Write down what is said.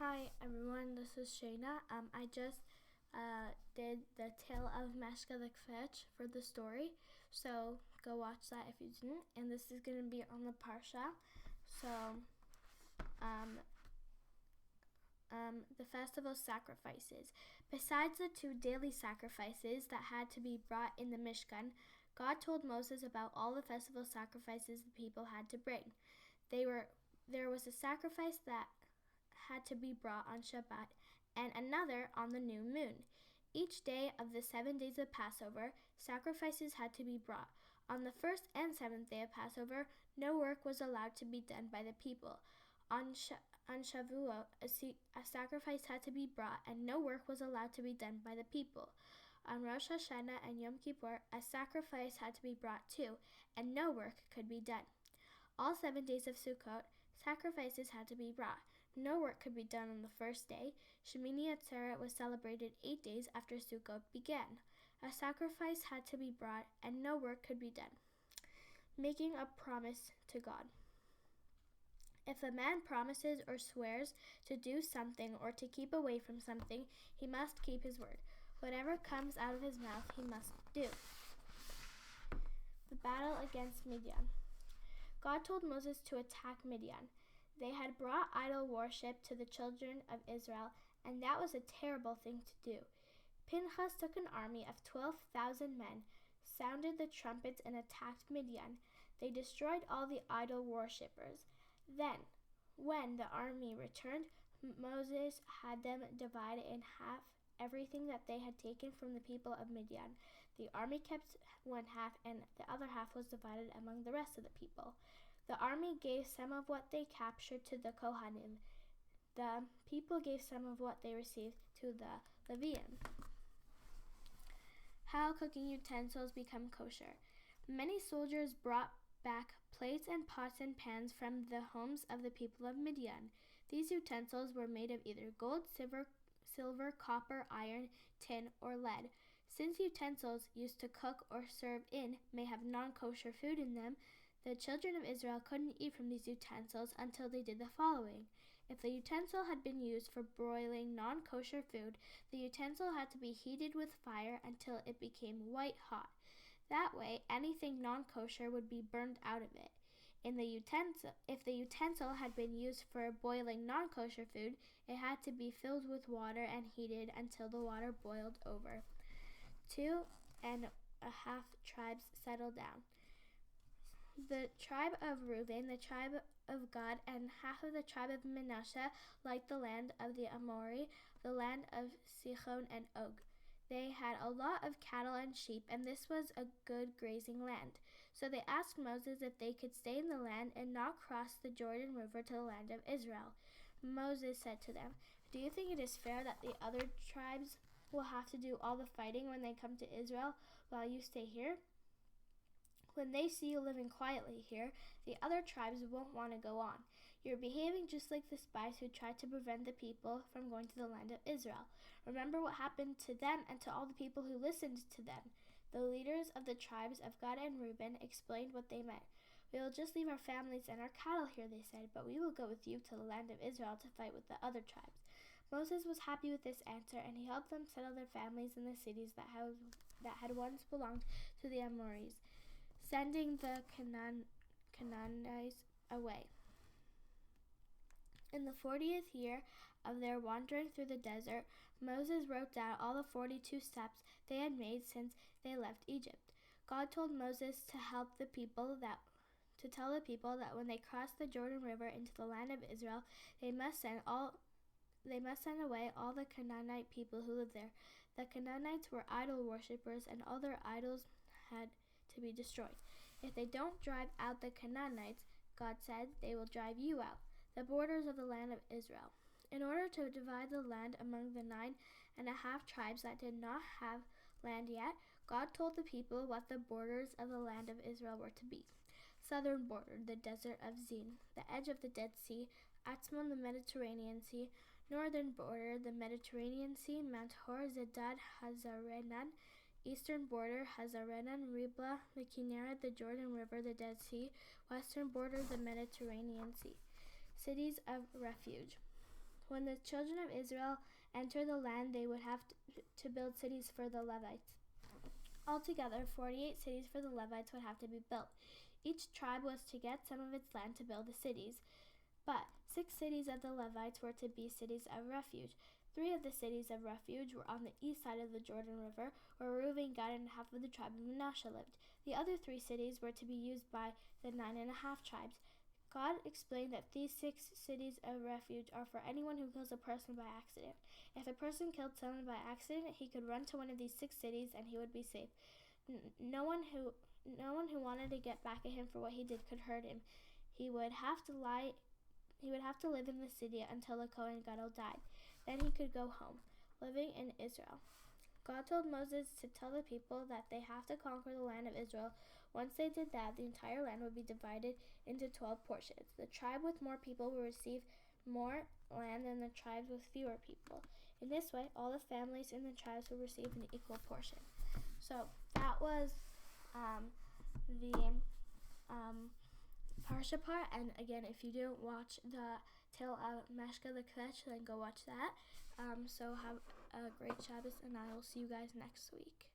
Hi everyone, this is Shaina. I just did the Tale of Meshka the Kvetch for the story, so go watch that if you didn't. And this is going to be on the Parsha. So, the festival sacrifices. Besides the 2 daily sacrifices that had to be brought in the Mishkan, God told Moses about all the festival sacrifices the people had to bring. There was a sacrifice that had to be brought on Shabbat and another on the new moon. Each day of the 7 days of Passover, sacrifices had to be brought. On the first and 7th day of Passover, no work was allowed to be done by the people. On Shavuot, a sacrifice had to be brought, and no work was allowed to be done by the people. On Rosh Hashanah and Yom Kippur, a sacrifice had to be brought too, and no work could be done. All 7 days of Sukkot, sacrifices had to be brought. No work could be done on the first day. Shemini Atzeret was celebrated 8 days after Sukkot began. A sacrifice had to be brought, and no work could be done. Making a promise to God. If a man promises or swears to do something or to keep away from something, he must keep his word. Whatever comes out of his mouth, he must do. The battle against Midian. God told Moses to attack Midian. They had brought idol worship to the children of Israel, and that was a terrible thing to do. Pinchas took an army of 12,000 men, sounded the trumpets, and attacked Midian. They destroyed all the idol worshippers. Then, when the army returned, Moses had them divide in half everything that they had taken from the people of Midian. The army kept one half, and the other half was divided among the rest of the people. The army gave some of what they captured to the Kohanim. The people gave some of what they received to the Leviim. How cooking utensils become kosher. Many soldiers brought back plates and pots and pans from the homes of the people of Midian. These utensils were made of either gold, silver, copper, iron, tin, or lead. Since utensils used to cook or serve in may have non-kosher food in them, the children of Israel couldn't eat from these utensils until they did the following. If the utensil had been used for broiling non-kosher food, the utensil had to be heated with fire until it became white hot. That way, anything non-kosher would be burned out of it. If the utensil had been used for boiling non-kosher food, it had to be filled with water and heated until the water boiled over. 2.5 tribes settled down. The tribe of Reuben, the tribe of Gad, and half of the tribe of Manasseh liked the land of the Amori, the land of Sichon and Og. They had a lot of cattle and sheep, and this was a good grazing land. So they asked Moses if they could stay in the land and not cross the Jordan River to the land of Israel. Moses said to them, "Do you think it is fair that the other tribes will have to do all the fighting when they come to Israel while you stay here? When they see you living quietly here, the other tribes won't want to go on. You're behaving just like the spies who tried to prevent the people from going to the land of Israel. Remember what happened to them and to all the people who listened to them." The leaders of the tribes of Gad and Reuben explained what they meant. "We will just leave our families and our cattle here," they said, "but we will go with you to the land of Israel to fight with the other tribes." Moses was happy with this answer, and he helped them settle their families in the cities that had once belonged to the Amorites, sending the Canaanites away. In the 40th year of their wandering through the desert, Moses wrote down all the 42 steps they had made since they left Egypt. God told Moses to tell the people that when they crossed the Jordan River into the land of Israel, they must send away all the Canaanite people who lived there. The Canaanites were idol worshippers, and all their idols had to be destroyed. If they don't drive out the Canaanites, God said, they will drive you out, the borders of the land of Israel. In order to divide the land among the 9.5 tribes that did not have land yet, God told the people what the borders of the land of Israel were to be. Southern border, the desert of Zin, the edge of the Dead Sea, Atzmon, the Mediterranean Sea. Northern border, the Mediterranean Sea, Mount Hor, Zedad, Hazarenan. Eastern border, Hazarenan, Riblah, the Kinneret, the Jordan River, the Dead Sea. Western border, the Mediterranean Sea. Cities of refuge. When the children of Israel entered the land, they would have to build cities for the Levites. Altogether, 48 cities for the Levites would have to be built. Each tribe was to get some of its land to build the cities. But 6 cities of the Levites were to be cities of refuge. 3 of the cities of refuge were on the east side of the Jordan River, where Reuben, Gad, and half of the tribe of Manasseh lived. The other 3 cities were to be used by the 9.5 tribes. God explained that these 6 cities of refuge are for anyone who kills a person by accident. If a person killed someone by accident, he could run to one of these 6 cities and he would be safe. No one who wanted to get back at him for what he did could hurt him. He would have to live in the city until the Kohen Gadol died. Then he could go home, living in Israel. God told Moses to tell the people that they have to conquer the land of Israel. Once they did that, the entire land would be divided into 12 portions. The tribe with more people will receive more land than the tribes with fewer people. In this way, all the families in the tribes will receive an equal portion. So that was the Parsha part. And again, if you didn't watch the Tale of Meshka the Kodesh, then go watch that. So have a great Shabbos, and I will see you guys next week.